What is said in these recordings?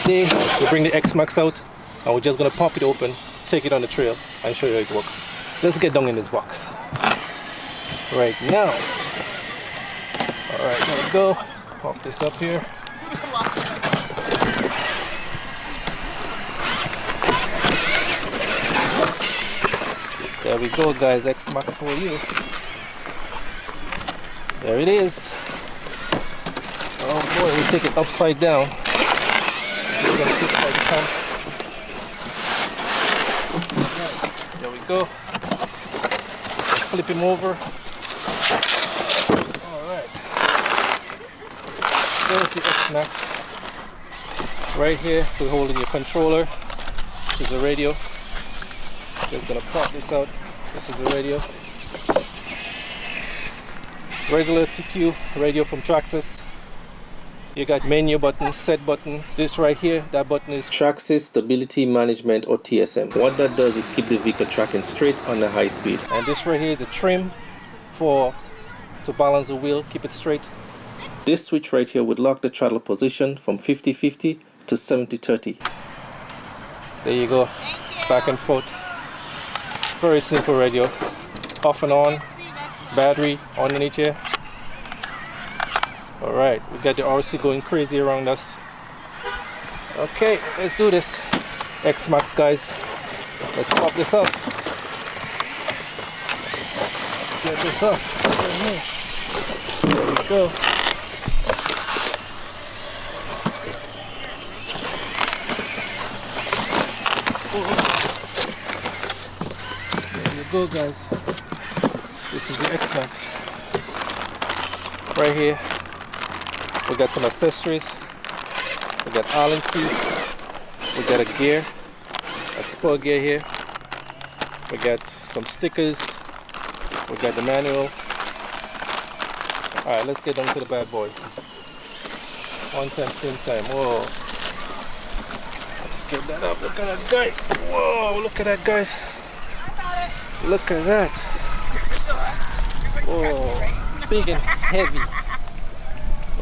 today we bring the MAXX out and we're just gonna pop it open, take it on the trail and show you how it works. Let's get down in this box right now. All right, there we go. Pop this up here. There we go, guys. MAXX for you. There it is. Oh boy, we take it upside down. We're gonna take it like it comes. There we go. Flip him over. Alright. There's the MAXX. Right here, we're holding your controller. This is the radio. Just gonna pop this out. This is the radio. Regular TQ radio from Traxxas. You got menu button, set button. This right here, that button is Traxxas Stability Management or TSM. What that does is keep the vehicle tracking straight on the high speed. And this right here is a trim to balance the wheel, keep it straight. This switch right here would lock the throttle position from 50-50 to 70-30. There you go, back and forth. Very simple radio, off and on, battery underneath here. All right, we got the RC going crazy around us. Okay, let's do this. MAXX, guys. Let's pop this up. Let's get this up. There we go. There you go, guys. This is the MAXX. Right here. We got some accessories. We got Allen keys. We got a gear, a spur gear here. We got some stickers. We got the manual. Alright, let's get down to the bad boy. One time, same time. Whoa. Let's get that up. Look at that guy. Whoa, look at that, guys. Look at that. Whoa, big and heavy.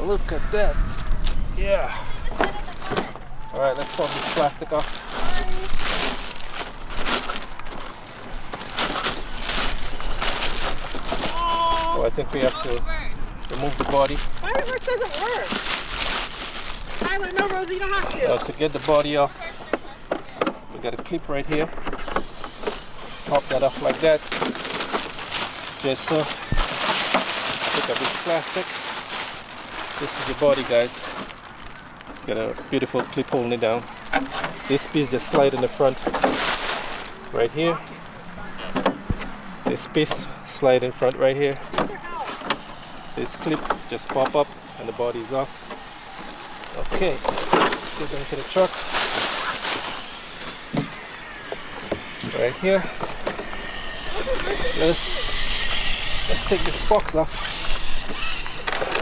Look at that. Yeah. Alright, let's pop this plastic off. Oh, I think we have to remove the body. My reverse doesn't work. Tyler, no, Rosie, you don't have to. To get the body off, we got a clip right here. Pop that off like that. Just so. Pick up this plastic. This is the body, guys. It's got a beautiful clip holding it down. This piece just slide in the front right here. This piece slide in front right here. This clip just pop up and the body is off. Okay, let's get into the truck. Right here. Let's take this box off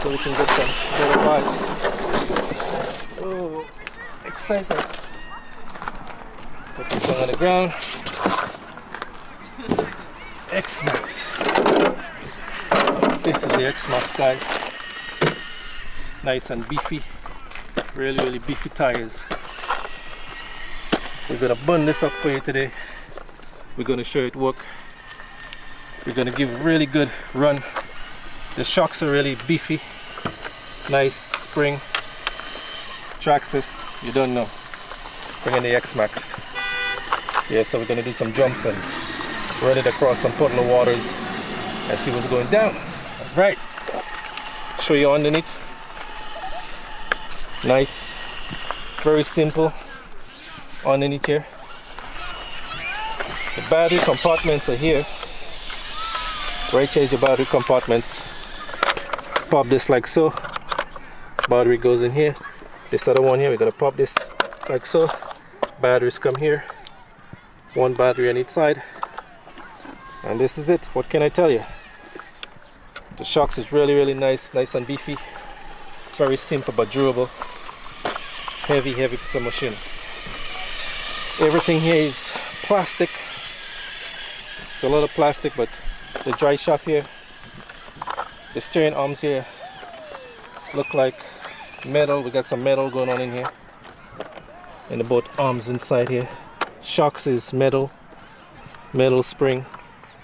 so we can get some better vibes. Oh, excited. Put this one on the ground. MAXX. This is the MAXX, guys. Nice and beefy. Really beefy tires. We're gonna burn this up for you today. We're gonna show it work. We're gonna give a really good run. The shocks are really beefy. Nice spring. Traxxas, you don't know. Bring in the MAXX. Yeah, so we're gonna do some jumps and run it across some puddle waters and see what's going down. Right. Show you underneath. Nice. Very simple. Underneath here. The battery compartments are here. Right here is the battery compartments. Pop this like so. Battery goes in here. This other one here, we're gonna pop this like so. Batteries come here. One battery on each side. And this is it. What can I tell you? The shocks is really nice and beefy. Very simple but durable. Heavy piece of machine. Everything here is plastic. It's a lot of plastic, but the dry shaft here, the steering arms here look like metal. We got some metal going on in here. and the both arms inside here. Shocks is metal spring,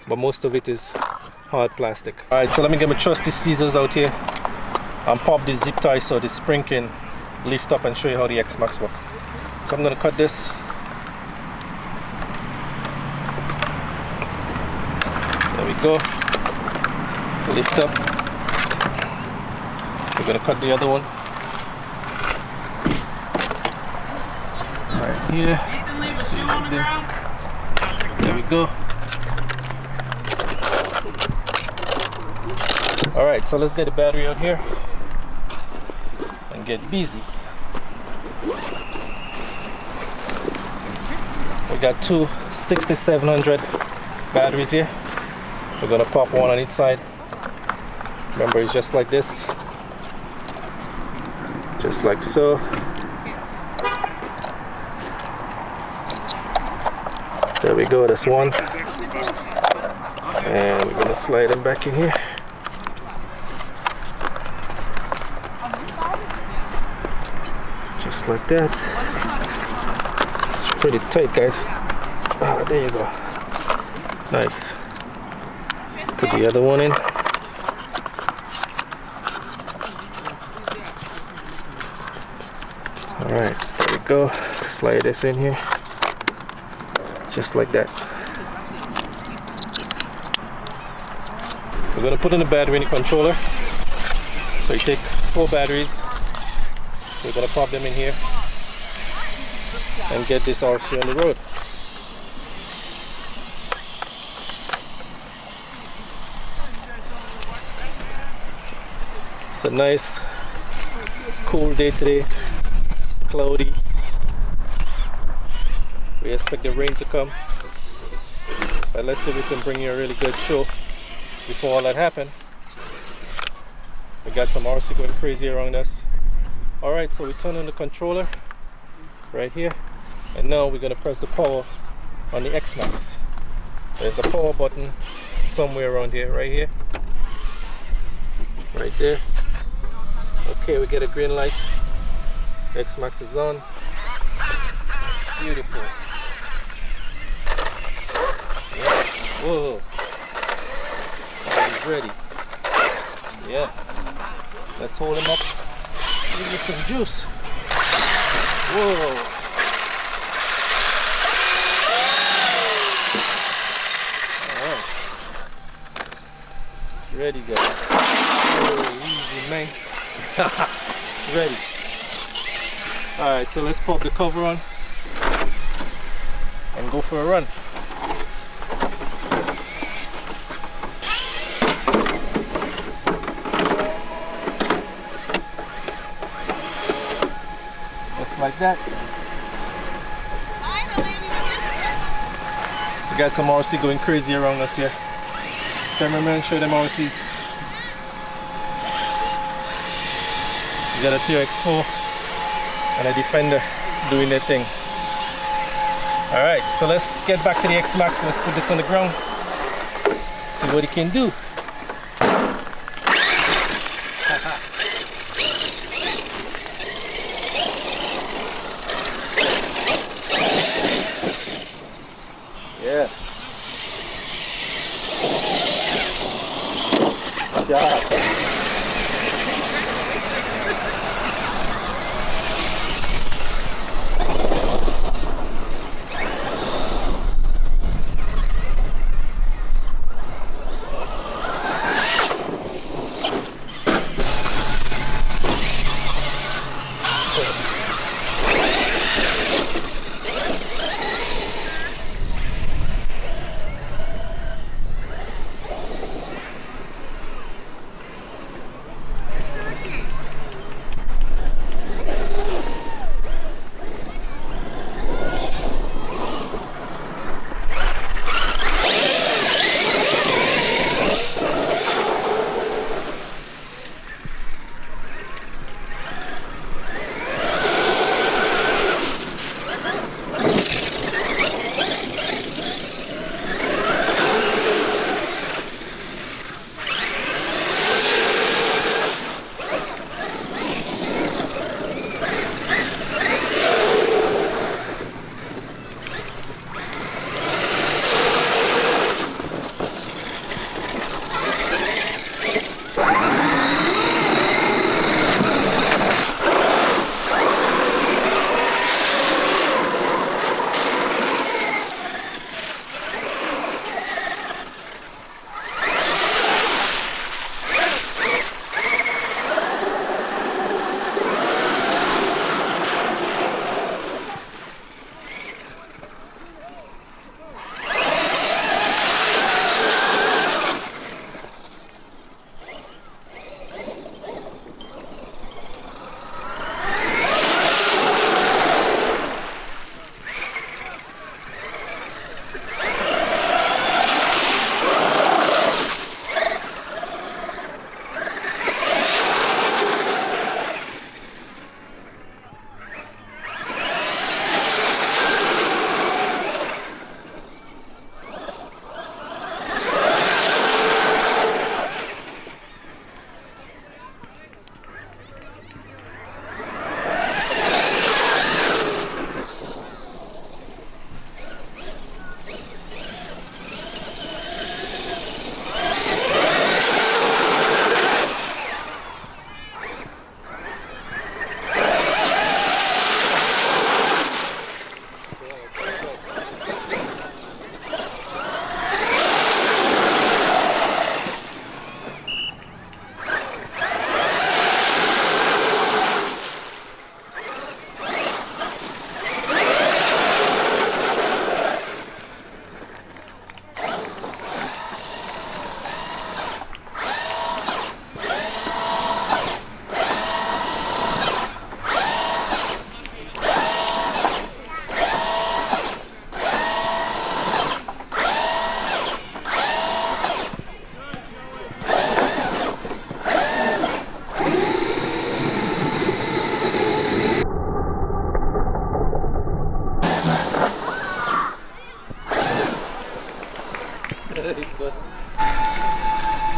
but most of it is hard plastic. Alright, so let me get my trusty scissors out here and pop this zip tie so the spring can lift up and show you how the MAXX works. So I'm going to cut this. There we go. Lift up. We're going to cut the other one. Right here. Let's see right there. There we go. Alright, so let's get the battery out here and get busy. We got two 6700 batteries here. We're gonna pop one on each side. Remember, it's just like this, just like so. There we go, that's one. And we're gonna slide them back in here. Just like that. It's pretty tight, guys. Ah, there you go. Nice. Put the other one in. Alright, there we go. Slide this in here. Just like that. We're going to put in the battery in the controller. So you take 4 batteries. So we're going to pop them in here and get this RC on the road. It's a nice cool day today, cloudy. We expect the rain to come, but let's see if we can bring you a really good show before all that happens. We got some RC going crazy around us. Alright, so we turn on the controller right here, and now we're going to press the power on the MAXX. There's a power button somewhere around here, right here, right there. Okay, we get a green light. MAXX is on. Beautiful. Yeah. Whoa. He's ready. Yeah. Let's hold him up. Give me some juice. Whoa. Alright. Ready, guys. Oh, easy, man. Ready. Alright, so let's pop the cover on and go for a run. Just like that. We got some RC going crazy around us here. Cameraman, show them RCs. We got a TRX4 and a Defender doing their thing. Alright, so let's get back to the MAXX. Let's put this on the ground. See what it can do. Yeah. Shot.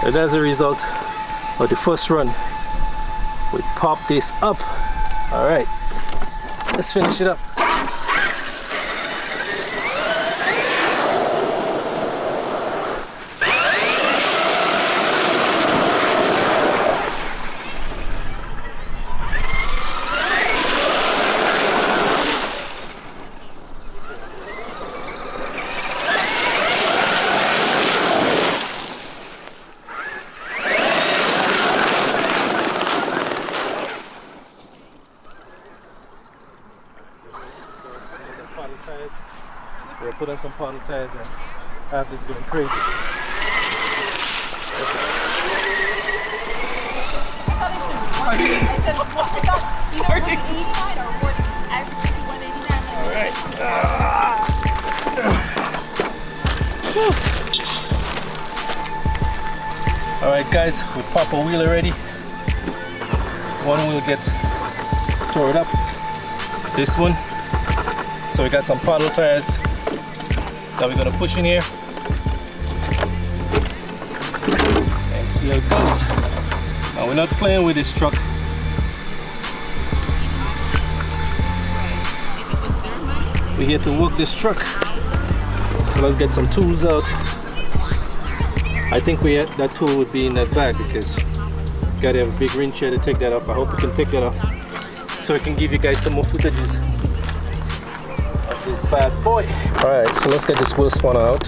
And as a result of the first run, we pop this up. All right, let's finish it up. We'll put on some paddle tires and have this going crazy. Alright. Alright guys, we pop a wheel already. One wheel gets tore up. This one. So we got some paddle tires that we're gonna push in here and see how it goes. Now we're not playing with this truck. We're here to work this truck. So let's get some tools out. I think that tool would be in that bag because you gotta have a big wrench here to take that off. I hope we can take that off so we can give you guys some more footages of this bad boy. Alright, so let's get this wheel spawner out.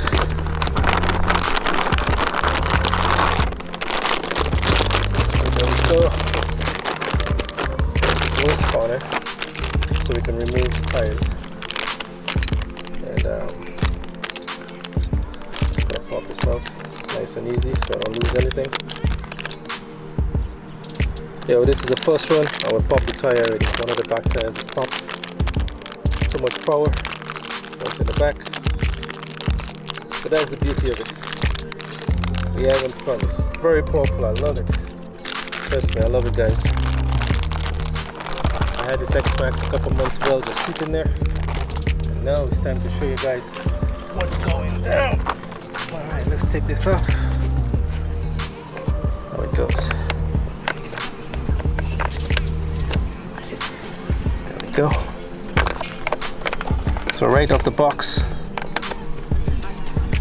So there we go. This wheel spawner so we can remove the tires. And just gonna pop this out nice and easy so I don't lose anything. Yeah, well, this is the first run. I will pop the tire already. One of the back tires is popped. Too much power. Going to the back. But that's the beauty of it. We having fun. It's very powerful. I love it. Trust me, I love it, guys. I had this MAXX a couple months ago just sitting there. And now it's time to show you guys what's going down. Alright, let's take this off. How it goes. There we go. So right off the box,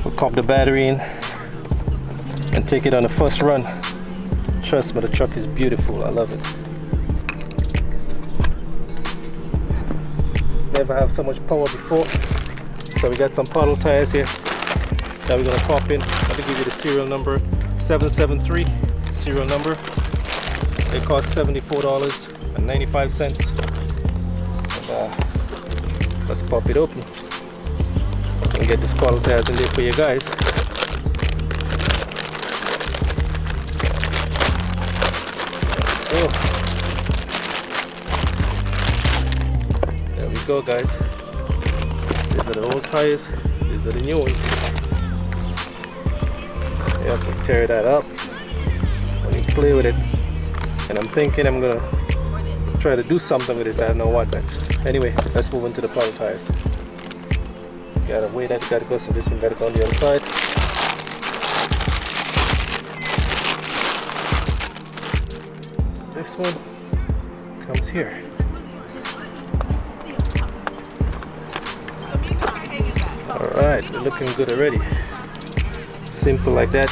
we'll pop the battery in and take it on the first run. Trust me, the truck is beautiful. I love it. Never have so much power before. So we got some paddle tires here that we're gonna pop in. Let me give you the serial number, 773 serial number. They cost $74.95. And, let's pop it open and get this paddle tires in there for you guys. Oh. There we go, guys. These are the old tires. These are the new ones. Yeah, I can tear that up when you play with it. And I'm thinking I'm gonna try to do something with this. I don't know what, but anyway, let's move into the paddle tires. Gotta weigh that, gotta go, so this one gotta go on the other side. This one comes here. Alright, we're looking good already. Simple like that.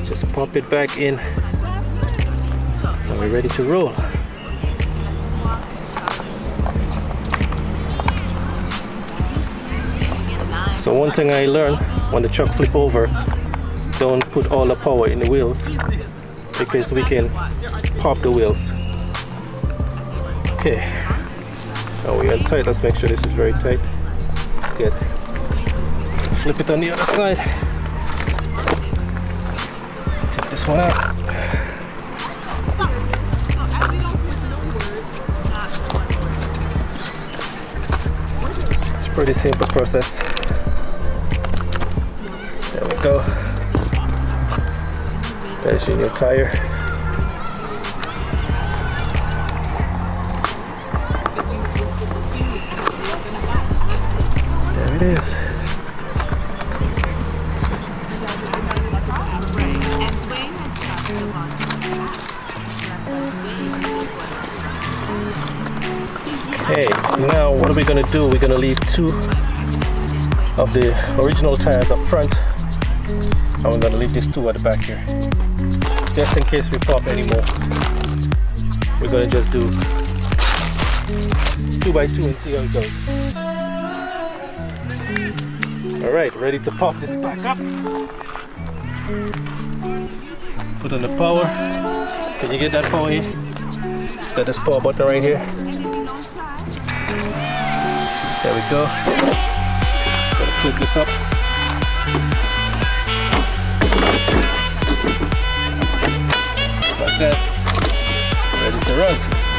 Just pop it back in and we're ready to roll. So one thing I learned when the truck flip over, don't put all the power in the wheels because we can pop the wheels. Okay, now we're tight. Let's make sure this is very tight. Good. Flip it on the other side. Take this one out. It's a pretty simple process. There we go. There's your new tire. There it is. Okay, so now what are we gonna do? We're gonna leave 2 of the original tires up front, and we're gonna leave these 2 at the back here, just in case we pop anymore. We're gonna just do 2 by 2 and see how it goes. All right, ready to pop this back up. Put on the power. Can you get that power here? It's got this power button right here. There we go. Gotta flip this up. Just like that. Ready to run.